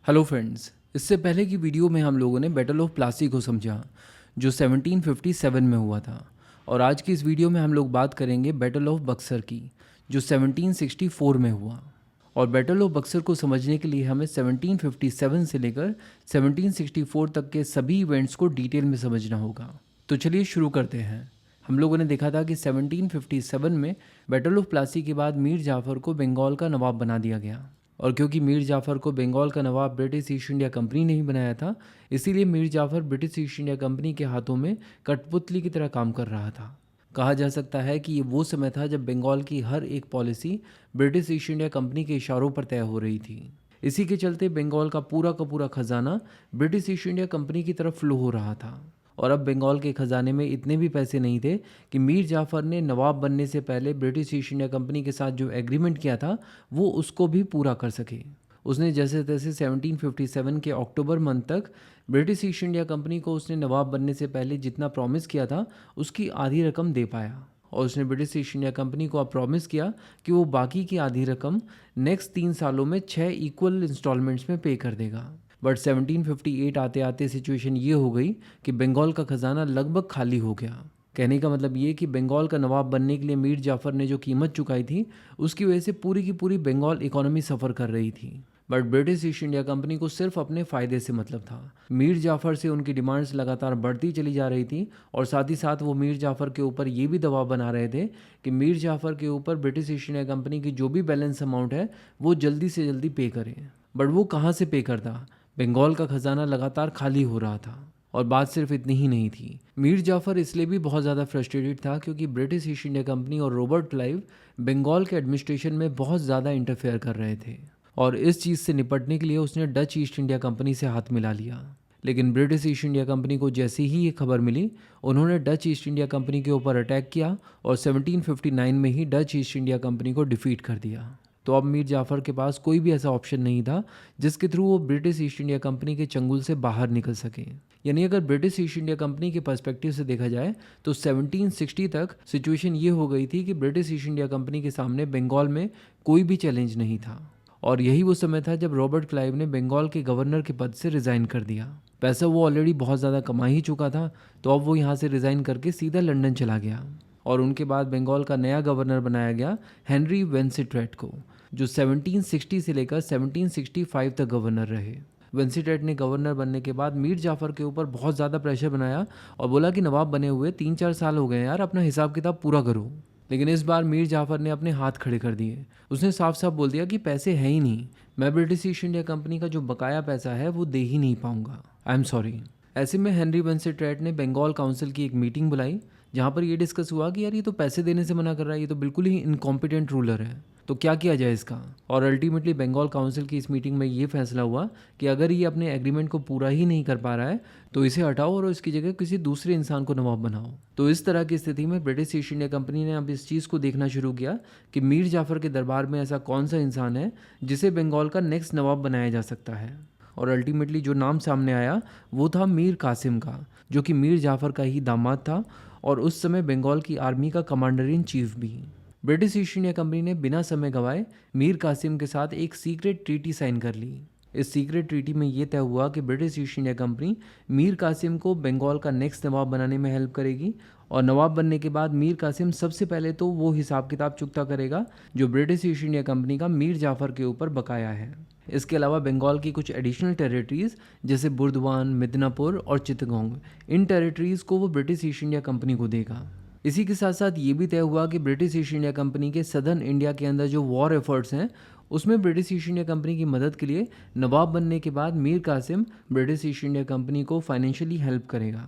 Hello friends, इससे पहले की वीडियो में हम लोगों ने बैटल ऑफ प्लासी को समझा जो 1757 में हुआ था। और आज की इस वीडियो में हम लोग बात करेंगे बैटल ऑफ बक्सर की जो 1764 में हुआ। और बैटल ऑफ बक्सर को समझने के लिए हमें 1757 से लेकर 1764 तक के सभी इवेंट्स को डिटेल में समझना होगा। तो चलिए शुरू करते हैं। हम लोगों ने देखा था कि 1757 में बैटल ऑफ प्लासी के बाद मीर जाफ़र को बंगाल का नवाब बना दिया गया। और क्योंकि मीर जाफ़र को बंगाल का नवाब ब्रिटिश ईस्ट इंडिया कंपनी ने ही बनाया था, इसीलिए Mir Jafar British East India Company के हाथों में कठपुतली की तरह काम कर रहा था। कहा जा सकता है कि ये वो समय था जब बंगाल की हर एक policy British East India Company के इशारों पर तय हो रही थी। इसी के चलते बंगाल का पूरा खजाना ब्रिटिश ईस्ट इंडिया कंपनी की तरफ फ्लो हो रहा था। और अब बंगाल के ख़जाने में इतने भी पैसे नहीं थे कि मीर जाफ़र ने नवाब बनने से पहले ब्रिटिश ईस्ट इंडिया कंपनी के साथ जो एग्रीमेंट किया था वो उसको भी पूरा कर सके। उसने जैसे तैसे 1757 के अक्टूबर मंथ तक ब्रिटिश ईस्ट इंडिया कंपनी को उसने नवाब बनने से पहले जितना प्रॉमिस किया था उसकी आधी रकम दे पाया। और उसने ब्रिटिश ईस्ट इंडिया कंपनी को अब प्रॉमिस किया कि वो बाकी की आधी रकम नेक्स्ट 3 सालों में 6 इक्वल इंस्टॉलमेंट्स में पे कर देगा। बट 1758 आते आते सिचुएशन ये हो गई कि बंगाल का ख़जाना लगभग खाली हो गया। कहने का मतलब ये कि बंगाल का नवाब बनने के लिए मीर जाफ़र ने जो कीमत चुकाई थी उसकी वजह से पूरी की पूरी बंगाल इकोनॉमी सफ़र कर रही थी। But British East India Company को सिर्फ अपने फ़ायदे से मतलब था। मीर जाफ़र से उनकी डिमांड्स लगातार बढ़ती चली जा रही थी और साथ ही साथ वो मीर जाफ़र के ऊपर ये भी दबाव बना रहे थे कि मीर जाफ़र के ऊपर ब्रिटिश ईस्ट इंडिया कंपनी की जो भी बैलेंस अमाउंट है वो जल्दी से जल्दी पे करें। बट वो कहाँ से पे करता? बंगाल का खजाना लगातार खाली हो रहा था। और बात सिर्फ इतनी ही नहीं थी। मीर जाफ़र इसलिए भी बहुत ज़्यादा फ्रस्ट्रेटेड था क्योंकि ब्रिटिश ईस्ट इंडिया कंपनी और रॉबर्ट क्लाइव बंगाल के एडमिनिस्ट्रेशन में बहुत ज़्यादा इंटरफेयर कर रहे थे। और इस चीज़ से निपटने के लिए उसने डच ईस्ट इंडिया कंपनी से हाथ मिला लिया। लेकिन ब्रिटिश ईस्ट इंडिया कंपनी को जैसे ही ये खबर मिली उन्होंने डच ईस्ट इंडिया कंपनी के ऊपर अटैक किया और 1759 में ही डच ईस्ट इंडिया कंपनी को डिफीट कर दिया। तो अब मीर जाफ़र के पास कोई भी ऐसा ऑप्शन नहीं था जिसके थ्रू वो ब्रिटिश ईस्ट इंडिया कंपनी के चंगुल से बाहर निकल सके। यानी अगर ब्रिटिश ईस्ट इंडिया कंपनी के पर्सपेक्टिव से देखा जाए तो 1760 तक सिचुएशन ये हो गई थी कि ब्रिटिश ईस्ट इंडिया कंपनी के सामने बंगाल में कोई भी चैलेंज नहीं था। और यही वो समय था जब रॉबर्ट क्लाइव ने बंगाल के गवर्नर के पद से रिज़ाइन कर दिया। पैसा वो ऑलरेडी बहुत ज़्यादा कमा ही चुका था, तो अब वो यहाँ से रिज़ाइन करके सीधा लंदन चला गया। और उनके बाद बंगाल का नया गवर्नर बनाया गया हेनरी वेंसिट्रेट को, जो 1760 से लेकर 1765 तक गवर्नर रहे। वेंसिट्रेट ने गवर्नर बनने के बाद मीर जाफ़र के ऊपर बहुत ज़्यादा प्रेशर बनाया और बोला कि नवाब बने हुए 3-4 साल हो गए यार, अपना हिसाब किताब पूरा करो। लेकिन इस बार मीर जाफ़र ने अपने हाथ खड़े कर दिए। उसने साफ साफ बोल दिया कि पैसे हैं ही नहीं, मैं ब्रिटिश ईस्ट इंडिया कंपनी का जो बकाया पैसा है वो दे ही नहीं पाऊंगा, आई एम सॉरी। ऐसे में हेनरी वेंसिट्रेट ने बंगाल काउंसिल की एक मीटिंग बुलाई जहाँ पर ये डिस्कस हुआ कि यार ये तो पैसे देने से मना कर रहा है, ये तो बिल्कुल ही इनकॉम्पिटेंट रूलर है, तो क्या किया जाए इसका। और अल्टीमेटली बंगाल काउंसिल की इस मीटिंग में ये फैसला हुआ कि अगर ये अपने एग्रीमेंट को पूरा ही नहीं कर पा रहा है तो इसे हटाओ और इसकी जगह किसी दूसरे इंसान को नवाब बनाओ। तो इस तरह की स्थिति में ब्रिटिश ईस्ट इंडिया कंपनी ने अब इस चीज़ को देखना शुरू किया कि मीर जाफ़र के दरबार में ऐसा कौन सा इंसान है जिसे बंगाल का नेक्स्ट नवाब बनाया जा सकता है। और अल्टीमेटली जो नाम सामने आया वो था मीर कासिम का, जो कि मीर जाफ़र का ही दामाद था और उस समय बंगाल की आर्मी का कमांडर इन चीफ भी। ब्रिटिश ईस्ट इंडिया कंपनी ने बिना समय गंवाए मीर कासिम के साथ एक सीक्रेट ट्रीटी साइन कर ली। इस सीक्रेट ट्रीटी में ये तय हुआ कि British East India Company Mir Qasim को बंगाल का नेक्स्ट नवाब बनाने में हेल्प करेगी और नवाब बनने के बाद मीर कासिम सबसे पहले तो वो हिसाब किताब चुकता करेगा जो ब्रिटिश ईस्ट इंडिया कंपनी का मीर जाफ़र के ऊपर बकाया है। इसके अलावा बंगाल की कुछ एडिशनल टेरिटरीज़ जैसे बुर्दवान, मिदनापुर और चित्तगोंग, इन टेरिटरीज़ को वो ब्रिटिश ईस्ट इंडिया कंपनी को देगा। इसी के साथ साथ ये भी तय हुआ कि ब्रिटिश ईस्ट इंडिया कंपनी के सदर्न इंडिया के अंदर जो वॉर एफर्ट्स हैं उसमें ब्रिटिश ईस्ट इंडिया कंपनी की मदद के लिए नवाब बनने के बाद Mir Qasim British East India Company को फाइनेंशियली हेल्प करेगा।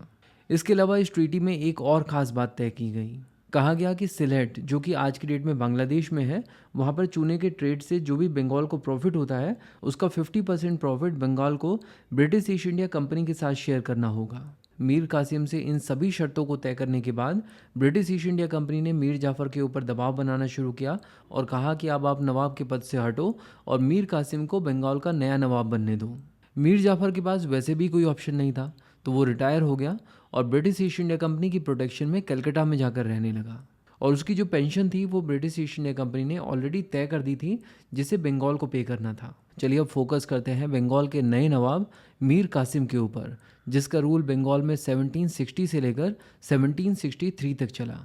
इसके अलावा इस ट्रीटी में एक और ख़ास बात तय की गई। कहा गया कि सिलेट, जो कि आज की डेट में बांग्लादेश में है, वहाँ पर चूने के ट्रेड से जो भी बंगाल को प्रॉफिट होता है उसका 50% प्रॉफिट बंगाल को ब्रिटिश ईस्ट इंडिया कंपनी के साथ शेयर करना होगा। मीर कासिम से इन सभी शर्तों को तय करने के बाद ब्रिटिश ईस्ट इंडिया कंपनी ने मीर जाफ़र के ऊपर दबाव बनाना शुरू किया और कहा कि अब आप नवाब के पद से हटो और मीर कासिम को बंगाल का नया नवाब बनने दो। मीर जाफ़र के पास वैसे भी कोई ऑप्शन नहीं था, तो वो रिटायर हो गया और ब्रिटिश ईस्ट इंडिया कंपनी की प्रोटेक्शन में कलकत्ता में जाकर रहने लगा। और उसकी जो पेंशन थी वो ब्रिटिश ईस्ट इंडिया कंपनी ने ऑलरेडी तय कर दी थी, जिसे बंगाल को पे करना था। चलिए अब फोकस करते हैं बंगाल के नए नवाब मीर कासिम के ऊपर, जिसका रूल बंगाल में 1760 से लेकर 1763 तक चला।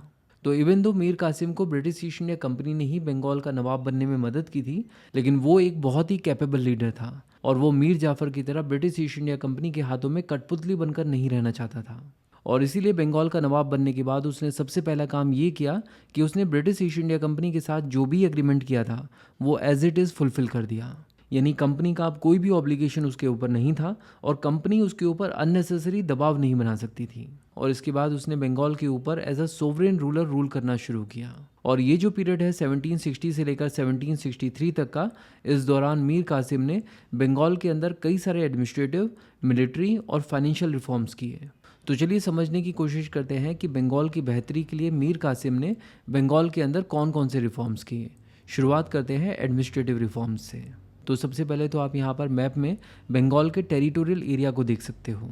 तो इवन दो मीर कासिम को ब्रिटिश ईस्ट इंडिया कंपनी ने ही बंगाल का नवाब बनने में मदद की थी, लेकिन वो एक बहुत ही कैपेबल लीडर था और वो मीर जाफ़र की तरह ब्रिटिश ईस्ट इंडिया कंपनी के हाथों में कठपुतली बनकर नहीं रहना चाहता था। और इसीलिए बंगाल का नवाब बनने के बाद उसने सबसे पहला काम ये किया कि उसने ब्रिटिश ईस्ट इंडिया कंपनी के साथ जो भी एग्रीमेंट किया था वो एज इट इज़ फुलफ़िल कर दिया। यानी कंपनी का अब कोई भी ऑब्लिगेशन उसके ऊपर नहीं था और कंपनी उसके ऊपर अननेसेसरी दबाव नहीं बना सकती थी। और इसके बाद उसने बंगाल के ऊपर as a sovereign ruler rule करना शुरू किया। और ये जो पीरियड है 1760 से लेकर 1763 तक का, इस दौरान मीर कासिम ने बंगाल के अंदर कई सारे एडमिनिस्ट्रेटिव, मिलिट्री और फाइनेंशियल रिफॉर्म्स किए। तो चलिए समझने की कोशिश करते हैं कि बंगाल की बेहतरी के लिए मीर कासिम ने बंगाल के अंदर कौन कौन से रिफॉर्म्स किए। शुरुआत करते हैं एडमिनिस्ट्रेटिव रिफॉर्म्स से। तो सबसे पहले तो आप यहाँ पर मैप में बंगाल के टेरिटोरियल एरिया को देख सकते हो।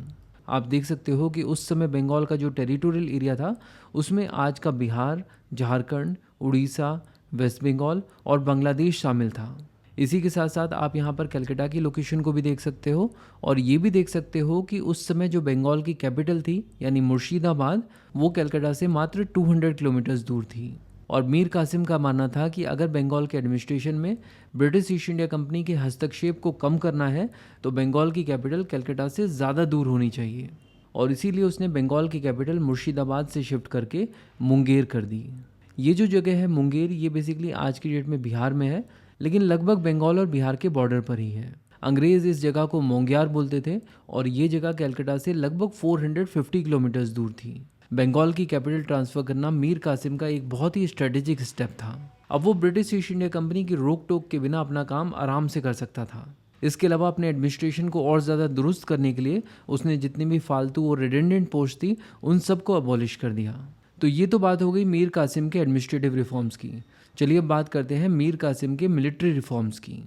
आप देख सकते हो कि उस समय बंगाल का जो टेरिटोरियल एरिया था उसमें आज का बिहार, झारखंड, उड़ीसा, वेस्ट बंगाल और बांग्लादेश शामिल था। इसी के साथ साथ आप यहाँ पर कलकत्ता की लोकेशन को भी देख सकते हो और ये भी देख सकते हो कि उस समय जो बंगाल की कैपिटल थी यानी मुर्शिदाबाद, वो कलकत्ता से मात्र 200 किलोमीटर्स दूर थी। और मीर कासिम का मानना था कि अगर बंगाल के एडमिनिस्ट्रेशन में ब्रिटिश ईस्ट इंडिया कंपनी के हस्तक्षेप को कम करना है तो बंगाल की कैपिटल कलकत्ता से ज़्यादा दूर होनी चाहिए। और इसीलिए उसने बंगाल की कैपिटल मुर्शिदाबाद से शिफ्ट करके मुंगेर कर दी। ये जो जगह है मुंगेर, ये बेसिकली आज की डेट में बिहार में है, लेकिन लगभग बंगाल और बिहार के बॉर्डर पर ही है। अंग्रेज़ इस जगह को मोंग्यार बोलते थे और ये जगह कलकत्ता से लगभग 450 किलोमीटर्स दूर थी। बंगाल की कैपिटल ट्रांसफ़र करना मीर कासिम का एक बहुत ही स्ट्रेटेजिक स्टेप था। अब वो ब्रिटिश ईस्ट इंडिया कंपनी की रोक टोक के बिना अपना काम आराम से कर सकता था। इसके अलावा अपने एडमिनिस्ट्रेशन को और ज़्यादा दुरुस्त करने के लिए उसने जितनी भी फालतू और रिडेंडेंट पोस्ट थी उन सबको अबॉलिश कर दिया। तो ये तो बात हो गई मीर कासिम के एडमिनिस्ट्रेटिव रिफॉर्म्स की। चलिए अब बात करते हैं मीर कासिम के मिलिट्री रिफॉर्म्स की।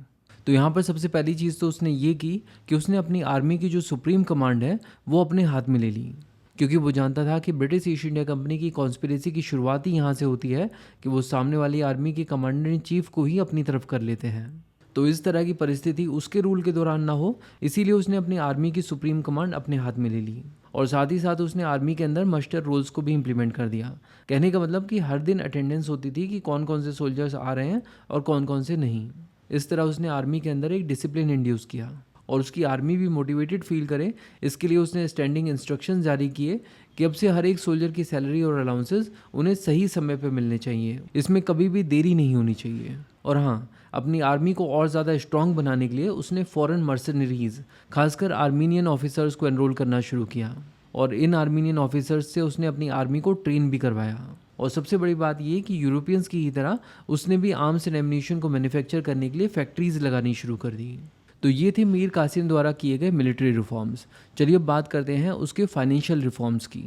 तो यहाँ पर सबसे पहली चीज़ तो उसने ये की कि उसने अपनी आर्मी की जो सुप्रीम कमांड है वो अपने हाथ में ले ली, क्योंकि वो जानता था कि ब्रिटिश ईस्ट इंडिया कंपनी की कॉन्स्पिरेसी की शुरुआत ही यहाँ से होती है कि वो सामने वाली आर्मी के कमांडर इन चीफ को ही अपनी तरफ कर लेते हैं। तो इस तरह की परिस्थिति उसके रूल के दौरान ना हो, इसीलिए उसने अपनी आर्मी की सुप्रीम कमांड अपने हाथ में ले ली और साथ ही साथ उसने आर्मी के अंदर मस्टर रोल्स को भी इम्प्लीमेंट कर दिया। कहने का मतलब कि हर दिन अटेंडेंस होती थी कि कौन कौन से सोल्जर्स आ रहे हैं और कौन कौन से नहीं। इस तरह उसने आर्मी के अंदर एक डिसिप्लिन इंड्यूस किया और उसकी आर्मी भी मोटिवेटेड फील करे, इसके लिए उसने स्टैंडिंग इंस्ट्रक्शन जारी किए कि अब से हर एक सोल्जर की सैलरी और अलाउंसेस उन्हें सही समय पर मिलने चाहिए, इसमें कभी भी देरी नहीं होनी चाहिए। और हाँ, अपनी आर्मी को और ज़्यादा स्ट्रॉन्ग बनाने के लिए उसने फॉरेन मर्सनरीज, खासकर आर्मीनियन ऑफिसर्स को एनरोल करना शुरू किया और इन आर्मीनियन ऑफिसर्स से उसने अपनी आर्मी को ट्रेन भी करवाया। और सबसे बड़ी बात ये कि यूरोपियंस की ही तरह उसने भी आर्म्स एंड एम्यूनिशन को मैन्युफैक्चर करने के लिए फैक्ट्रीज लगानी शुरू कर दी। तो ये थे मीर कासिम द्वारा किए गए मिलिट्री रिफॉर्म्स। चलिए अब बात करते हैं उसके फाइनेंशियल रिफॉर्म्स की।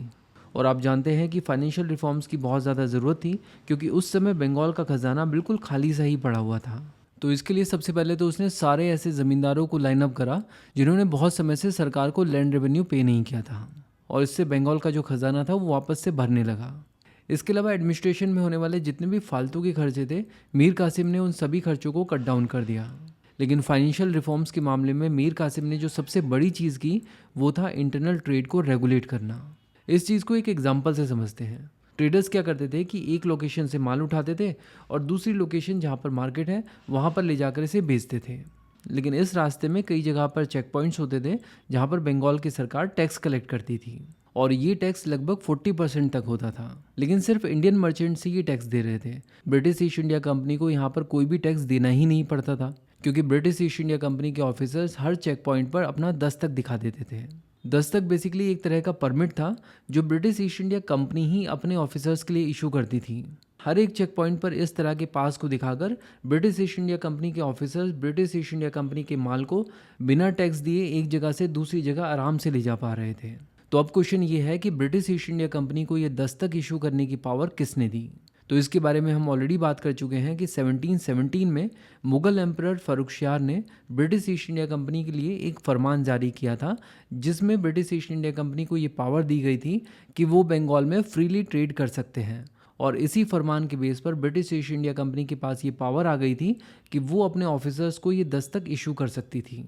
और आप जानते हैं कि फाइनेंशियल रिफॉर्म्स की बहुत ज़्यादा ज़रूरत थी, क्योंकि उस समय बंगाल का खजाना बिल्कुल खाली सा ही पड़ा हुआ था। तो इसके लिए सबसे पहले तो उसने सारे ऐसे ज़मींदारों को लाइन अप करा जिन्होंने बहुत समय से सरकार को लैंड रेवेन्यू पे नहीं किया था, और इससे बंगाल का जो खजाना था वो वापस से भरने लगा। इसके अलावा एडमिनिस्ट्रेशन में होने वाले जितने भी फालतू के खर्चे थे, मीर कासिम ने उन सभी खर्चों को कट डाउन कर दिया। लेकिन फाइनेंशियल रिफॉर्म्स के मामले में मीर कासिम ने जो सबसे बड़ी चीज़ की वो था इंटरनल ट्रेड को रेगुलेट करना। इस चीज़ को एक एग्जांपल से समझते हैं। ट्रेडर्स क्या करते थे कि एक लोकेशन से माल उठाते थे और दूसरी लोकेशन जहाँ पर मार्केट है वहाँ पर ले जाकर इसे बेचते थे। लेकिन इस रास्ते में कई जगह पर चेक पॉइंट्स होते थे जहाँ पर बंगाल की सरकार टैक्स कलेक्ट करती थी, और ये टैक्स लगभग 40% तक होता था। लेकिन सिर्फ इंडियन मर्चेंट्स ही ये टैक्स दे रहे थे। ब्रिटिश ईस्ट इंडिया कंपनी को यहाँ पर कोई भी टैक्स देना ही नहीं पड़ता था, क्योंकि ब्रिटिश ईस्ट इंडिया कंपनी के ऑफिसर्स हर चेक पॉइंट पर अपना दस्तक दिखा देते थे। दस्तक बेसिकली एक तरह का परमिट था जो ब्रिटिश ईस्ट इंडिया कंपनी ही अपने ऑफिसर्स के लिए इशू करती थी। हर एक चेक पॉइंट पर इस तरह के पास को दिखाकर ब्रिटिश ईस्ट इंडिया कंपनी के officers British East India Company के माल को बिना टैक्स दिए एक जगह से दूसरी जगह आराम से ले जा पा रहे थे। तो अब क्वेश्चन ये है कि ब्रिटिश ईस्ट इंडिया कंपनी को ये दस्तक इशू करने की पावर किसने दी? तो इसके बारे में हम ऑलरेडी बात कर चुके हैं कि 1717 में मुगल एम्परर फर्रुखशियार ने ब्रिटिश ईस्ट इंडिया कंपनी के लिए एक फरमान जारी किया था, जिसमें ब्रिटिश ईस्ट इंडिया कंपनी को ये पावर दी गई थी कि वो बंगाल में फ्रीली ट्रेड कर सकते हैं और इसी फरमान के बेस पर ब्रिटिश ईस्ट इंडिया कंपनी के पास ये पावर आ गई थी कि वो अपने ऑफिसर्स को ये दस्तक इशू कर सकती थी।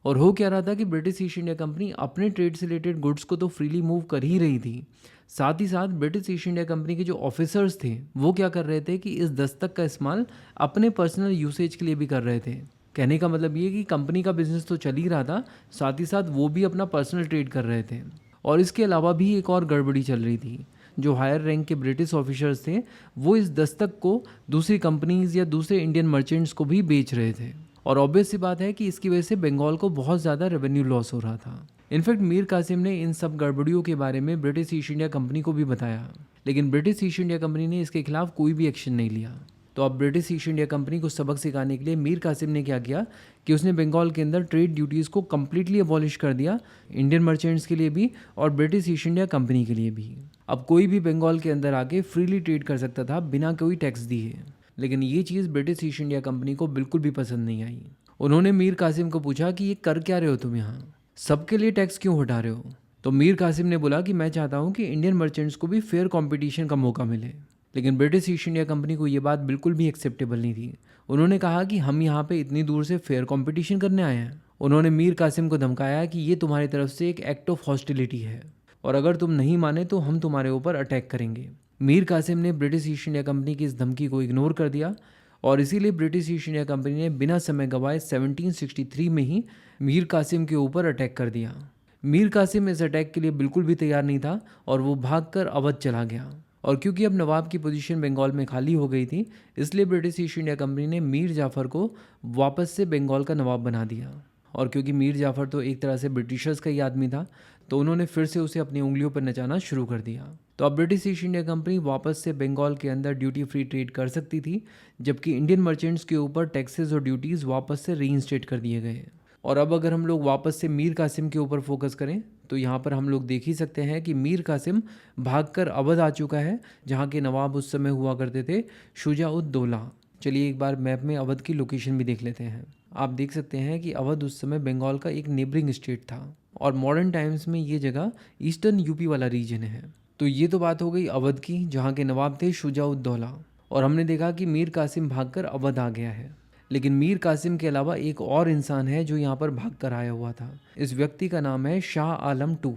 और हो क्या रहा था कि ब्रिटिश ईस्ट इंडिया कंपनी अपने ट्रेड से रिलेटेड गुड्स को तो फ्रीली मूव कर ही रही थी, साथ ही साथ ब्रिटिश ईस्ट इंडिया कंपनी के जो ऑफिसर्स थे वो क्या कर रहे थे कि इस दस्तक का इस्तेमाल अपने पर्सनल यूसेज के लिए भी कर रहे थे। कहने का मतलब ये कि कंपनी का बिजनेस तो चल ही रहा था, साथ ही साथ वो भी अपना पर्सनल ट्रेड कर रहे थे। और इसके अलावा भी एक और गड़बड़ी चल रही थी। जो हायर रैंक के ब्रिटिश ऑफिसर्स थे वो इस दस्तक को दूसरी कंपनीज या दूसरे इंडियन मर्चेंट्स को भी बेच रहे थे। और ऑब्वियस सी बात है कि इसकी वजह से बंगाल को बहुत ज़्यादा रेवेन्यू लॉस हो रहा था। इनफैक्ट मीर कासिम ने इन सब गड़बड़ियों के बारे में ब्रिटिश ईस्ट इंडिया कंपनी को भी बताया, लेकिन ब्रिटिश ईस्ट इंडिया कंपनी ने इसके खिलाफ कोई भी एक्शन नहीं लिया। तो अब ब्रिटिश ईस्ट इंडिया कंपनी को सबक सिखाने के लिए मीर कासिम ने क्या किया कि उसने बंगाल के अंदर ट्रेड ड्यूटीज़ को कम्प्लीटली अबॉलिश कर दिया, इंडियन मर्चेंट्स के लिए भी और ब्रिटिश ईस्ट इंडिया कंपनी के लिए भी। अब कोई भी बंगाल के अंदर आके फ्रीली ट्रेड कर सकता था बिना कोई टैक्स दिए, लेकिन ये चीज़ ब्रिटिश ईस्ट इंडिया कंपनी को बिल्कुल भी पसंद नहीं आई। उन्होंने मीर कासिम को पूछा कि ये कर क्या रहे हो तुम यहाँ, सबके लिए टैक्स क्यों हटा रहे हो। तो मीर कासिम ने बोला कि मैं चाहता हूँ कि इंडियन मर्चेंट्स को भी फेयर कंपटीशन का मौका मिले। लेकिन ब्रिटिश ईस्ट इंडिया कंपनी को ये बात बिल्कुल भी एक्सेप्टेबल नहीं थी। उन्होंने कहा कि हम यहाँ पे इतनी दूर से फेयर कंपटीशन करने आए हैं। उन्होंने मीर कासिम को धमकाया कि ये तुम्हारी तरफ से एक एक्ट ऑफ हॉस्टिलिटी है और अगर तुम नहीं माने तो हम तुम्हारे ऊपर अटैक करेंगे। मीर कासिम ने ब्रिटिश ईस्ट इंडिया कंपनी की इस धमकी को इग्नोर कर दिया और इसीलिए ब्रिटिश ईस्ट इंडिया कंपनी ने बिना समय गंवाए 1763 में ही मीर कासिम के ऊपर अटैक कर दिया। मीर कासिम इस अटैक के लिए बिल्कुल भी तैयार नहीं था और वो भागकर अवध चला गया। और क्योंकि अब नवाब की पोजीशन बंगाल में खाली हो गई थी, इसलिए ब्रिटिश ईस्ट इंडिया कंपनी ने मीर जाफ़र को वापस से बंगाल का नवाब बना दिया। और क्योंकि मीर जाफ़र तो एक तरह से ब्रिटिशर्स का ही आदमी था, तो उन्होंने फिर से उसे अपनी उंगलियों पर नचाना शुरू कर दिया। तो अब ब्रिटिश ईस्ट इंडिया कंपनी वापस से बंगाल के अंदर ड्यूटी फ्री ट्रेड कर सकती थी, जबकि इंडियन मर्चेंट्स के ऊपर टैक्सेस और ड्यूटीज़ वापस से रीइंस्टेट कर दिए गए। और अब अगर हम लोग वापस से मीर कासिम के ऊपर फोकस करें तो यहाँ पर हम लोग देख ही सकते हैं कि मीर कासिम भागकर अवध आ चुका है, जहाँ के नवाब उस समय हुआ करते थे शुजा-उद-दौला। चलिए एक बार मैप में अवध की लोकेशन भी देख लेते हैं। आप देख सकते हैं कि अवध उस समय बंगाल का एक नेबरिंग स्टेट था और मॉडर्न टाइम्स में ये जगह ईस्टर्न यूपी वाला रीजन है। तो ये तो बात हो गई अवध की, जहाँ के नवाब थे शुजा-उद-दौला। और हमने देखा कि मीर कासिम भागकर अवध आ गया है। लेकिन मीर कासिम के अलावा एक और इंसान है जो यहाँ पर भाग कर आया हुआ था। इस व्यक्ति का नाम है शाह आलम टू।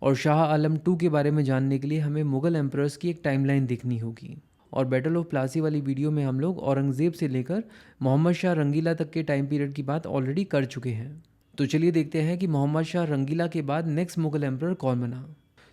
और शाह आलम टू के बारे में जानने के लिए हमें मुग़ल एम्परर्स की एक टाइमलाइन देखनी होगी। और बैटल ऑफ प्लासी वाली वीडियो में हम लोग औरंगज़ेब से लेकर मोहम्मद शाह रंगीला तक के टाइम पीरियड की बात ऑलरेडी कर चुके हैं। तो चलिए देखते हैं कि मोहम्मद शाह रंगीला के बाद नेक्स्ट मुग़ल एम्परर कौन बना।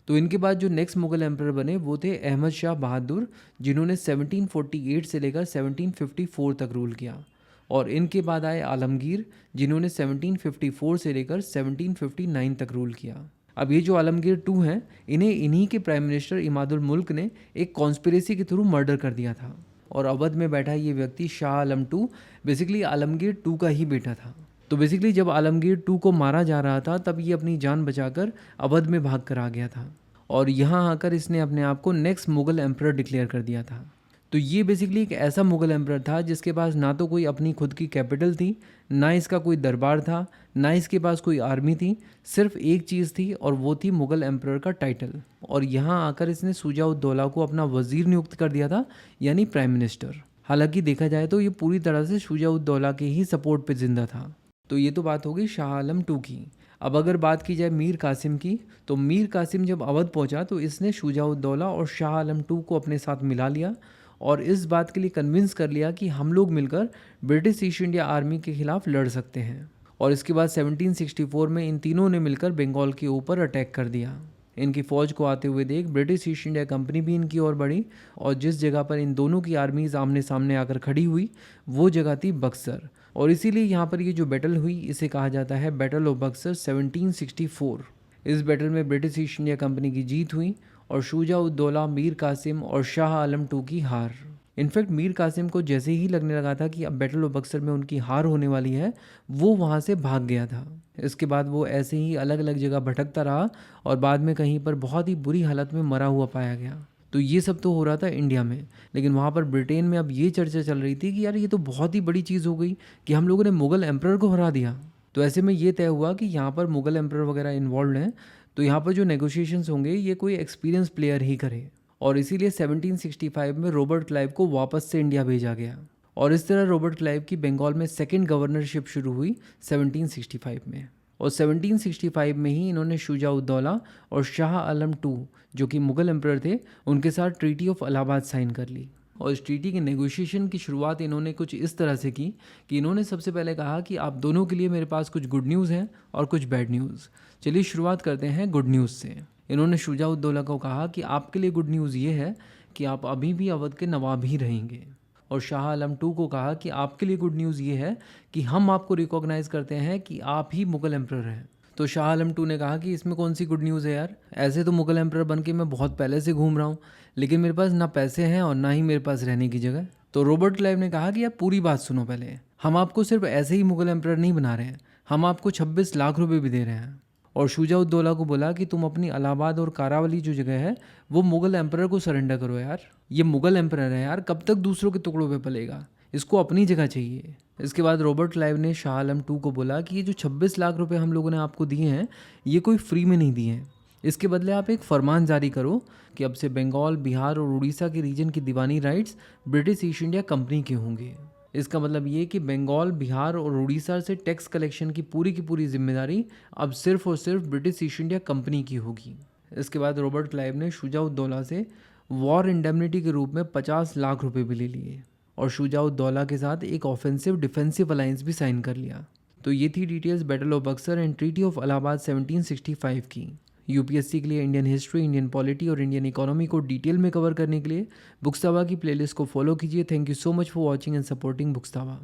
तो इनके बाद जो नेक्स्ट मुग़ल एम्परर बने वो थे अहमद शाह बहादुर, जिन्होंने 1748 से लेकर 1754 तक रूल किया। और इनके बाद आए आलमगीर, जिन्होंने 1754 से लेकर 1759 तक रूल किया। अब ये जो आलमगीर टू हैं, इन्हें इन्हीं के प्राइम मिनिस्टर इमादुल मुल्क ने एक कॉन्स्पिरेसी के थ्रू मर्डर कर दिया था। और अवध में बैठा ये व्यक्ति Shah Alam to basically Alamgir to का ही बेटा था। तो बेसिकली जब आलमगीर टू को मारा जा रहा था तब ये अपनी जान बचाकर अवध में भाग कर आ गया था और यहाँ आकर इसने अपने आप को नेक्स्ट मुग़ल एम्परर डिक्लेयर कर दिया था। तो ये बेसिकली एक ऐसा मुग़ल एम्परर था जिसके पास ना तो कोई अपनी खुद की कैपिटल थी, ना इसका कोई दरबार था, ना इसके पास कोई आर्मी थी। सिर्फ एक चीज़ थी और वो थी मुग़ल एम्परर का टाइटल। और यहाँ आकर इसने शुजा-उद-दौला को अपना वज़ीर नियुक्त कर दिया था, यानी प्राइम मिनिस्टर। हालांकि देखा जाए तो ये पूरी तरह से शुजा-उद-दौला के ही सपोर्ट पे ज़िंदा था। तो ये तो बात हो गई शाह आलम टू की। अब अगर बात की जाए मीर कासिम की, तो मीर कासिम जब अवध पहुँचा तो इसने शुजा-उद-दौला और शाह आलम टू को अपने साथ मिला लिया और इस बात के लिए कन्विंस कर लिया कि हम लोग मिलकर ब्रिटिश ईस्ट इंडिया आर्मी के खिलाफ लड़ सकते हैं। और इसके बाद 1764 में इन तीनों ने मिलकर बंगाल के ऊपर अटैक कर दिया। इनकी फ़ौज को आते हुए देख ब्रिटिश ईस्ट इंडिया कंपनी भी इनकी ओर बढ़ी और जिस जगह पर इन दोनों की आर्मीज़ आमने सामने आकर खड़ी हुई वो जगह थी बक्सर। और इसीलिए यहाँ पर ये जो बैटल हुई इसे कहा जाता है बैटल ऑफ बक्सर 1764। इस बैटल में ब्रिटिश ईस्ट इंडिया कंपनी की जीत हुई और शुजा-उद-दौला, मीर कासिम और शाह आलम टू की हार। इनफैक्ट मीर कासिम को जैसे ही लगने लगा था कि अब बैटल ऑफ बक्सर में उनकी हार होने वाली है, वो वहाँ से भाग गया था। इसके बाद वो ऐसे ही अलग अलग जगह भटकता रहा और बाद में कहीं पर बहुत ही बुरी हालत में मरा हुआ पाया गया। तो ये सब तो हो रहा था इंडिया में, लेकिन वहाँ पर ब्रिटेन में अब ये चर्चा चल रही थी कि यार ये तो बहुत ही बड़ी चीज़ हो गई कि हम लोगों ने मुग़ल एम्परर को हरा दिया। तो ऐसे में ये तय हुआ कि यहाँ पर मुग़ल एम्परर वगैरह इन्वॉल्व हैं, तो यहाँ पर जो नेगोशिएशंस होंगे ये कोई एक्सपीरियंस प्लेयर ही करे। और इसीलिए 1765 में रॉबर्ट क्लाइव को वापस से इंडिया भेजा गया। और इस तरह रॉबर्ट क्लाइव की बंगाल में सेकेंड गवर्नरशिप शुरू हुई 1765 में। और 1765 में ही इन्होंने शुजा-उद-दौला और शाह आलम II, जो कि मुग़ल एम्परर थे, उनके साथ ट्रीटी ऑफ इलाहाबाद साइन कर ली। और इस ट्रीटी के नेगोशिएशन की शुरुआत इन्होंने कुछ इस तरह से की कि इन्होंने सबसे पहले कहा कि आप दोनों के लिए मेरे पास कुछ गुड न्यूज़ हैं और कुछ बैड न्यूज़। चलिए शुरुआत करते हैं गुड न्यूज़ से। इन्होंने शुजा-उद-दौला को कहा कि आपके लिए गुड न्यूज़ ये है कि आप अभी भी अवध के नवाब ही रहेंगे। और शाह आलम II को कहा कि आपके लिए गुड न्यूज़ ये है कि हम आपको रिकॉग्नाइज़ करते हैं कि आप ही मुग़ल एम्परर हैं। तो शाह आलम II ने कहा कि इसमें कौन सी गुड न्यूज़ है यार, ऐसे तो मुग़ल एम्परर बन के मैं बहुत पहले से घूम रहा हूँ, लेकिन मेरे पास ना पैसे हैं और ना ही मेरे पास रहने की जगह। तो रॉबर्ट क्लाइव ने कहा कि यार पूरी बात सुनो पहले, हम आपको सिर्फ ऐसे ही मुग़ल एम्परर नहीं बना रहे हैं, हम आपको 26 लाख रुपए भी दे रहे हैं। और शुजा-उद-दौला को बोला कि तुम अपनी इलाहाबाद और कारावली जो जगह है वो मुग़ल एम्परर को सरेंडर करो यार, ये मुग़ल एम्परर है यार, कब तक दूसरों के टुकड़ों पे पलेगा, इसको अपनी जगह चाहिए। इसके बाद रॉबर्ट क्लाइव ने शाह आलम II को बोला कि ये जो 26 लाख रुपए हम लोगों ने आपको दिए हैं ये कोई फ्री में नहीं दिए हैं, इसके बदले आप एक फरमान जारी करो कि अब से बंगाल, बिहार और उड़ीसा के रीजन की दीवानी rights British East India Company के होंगे। इसका मतलब ये कि बंगाल, बिहार और उड़ीसा से टैक्स कलेक्शन की पूरी जिम्मेदारी अब सिर्फ और सिर्फ ब्रिटिश ईस्ट इंडिया कंपनी की होगी। इसके बाद रॉबर्ट क्लाइव ने शुजा-उद-दौला से वॉर इंडेमनिटी के रूप में 50 लाख रुपए भी ले लिए और शुजा-उद-दौला के साथ एक ऑफेंसिव डिफेंसिव अलायंस भी साइन कर लिया। तो ये थी details battle of Buxar and treaty of Allahabad 1765 की। यूपीएससी के लिए इंडियन हिस्ट्री, इंडियन पॉलिटी और इंडियन इकोनॉमी को डिटेल में कवर करने के लिए बुक्सतावा की प्लेलिस्ट को फॉलो कीजिए। Thank you so much for watching and supporting बुक्सतावा।